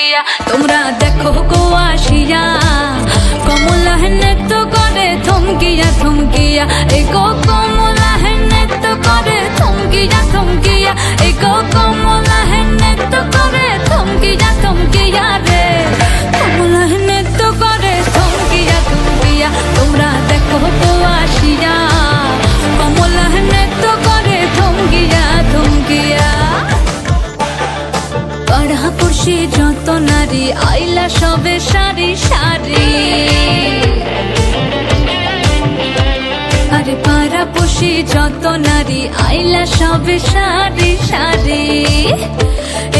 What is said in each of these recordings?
থমকিয়া তোমরা দেখো গো আসিয়া কমলা নৃত্য করে থমকিয়া থমকিয়া এই গো কমলা নৃত্য করে থমকিয়া থমকিয়া এই গো কমলা নৃত্য করে থমকিয়া থমকিয়া রে কমলা নৃত্য করে থমকিয়া থমকিয়া তোমরা দেখো গো আসিয়া কমলা নৃত্য করে থমকিয়া থমকিয়া পাড়াপড়শি যত নারী আইলা সবে সারি সারি আরে পাড়াপড়শি যত নারী আইলা সবে সারি সারি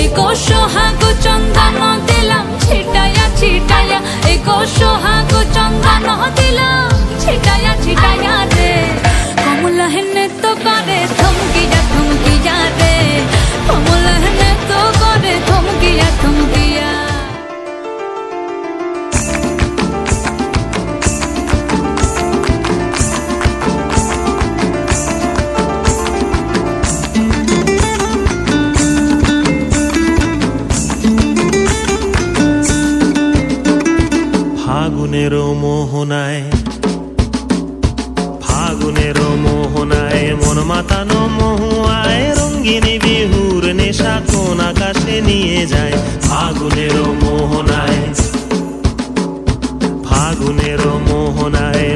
এই গো সোহাগ চন্দন দিলাম ছিটায়া ছিটায়া এই গো সোহাগ চন্দন দিলাম ছিটায়া ছিটায়া রে কমলা নৃত্য করে থমকিয়া থমকিয়া রে কমলা নৃত্য করে থমকিয়া থমকিয়া ফাগুনের মোহনায় মন মাতানো মহুয়ায় রঙ্গিনী বিহুর নেশা কোন আকাশে নিয়ে যায় ফাগুনের মোহনায়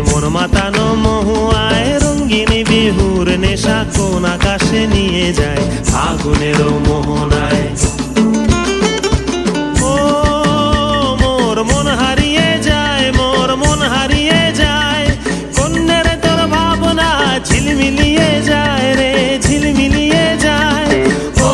মন মাতানো মহুয়ায় রঙ্গিনী বিহুর নেশা কোন আকাশে নিয়ে যায় ফাগুনের মোহনায় ঝিলমিলিয়ে যায় রে ঝিলমিলিয়ে যায় ও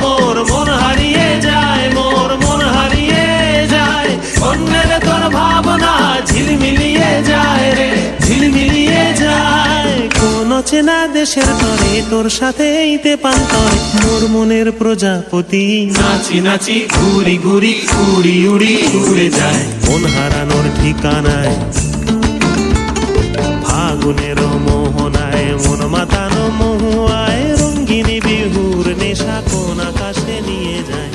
মোর মন হারিয়ে যায় মোর মন হারিয়ে যায় অন্যের তোর ভাবনা ঝিলমিলিয়ে যায় রে ঝিলমিলিয়ে যায় কোন চেনা দেশের তরে তোর সাথে ইতে পান্তরে মোর মনের প্রজাপতি নাচি নাচি ঘুরি ঘুরি উড়ি উড়ি উড়ে যায় মন হারানোর ঠিকানায় ফাগুনের মোহনায় মন মাতানো মহুয়ায় রঙ্গিনী বিহুর নেশা কোন আকাশে নিয়ে যায়।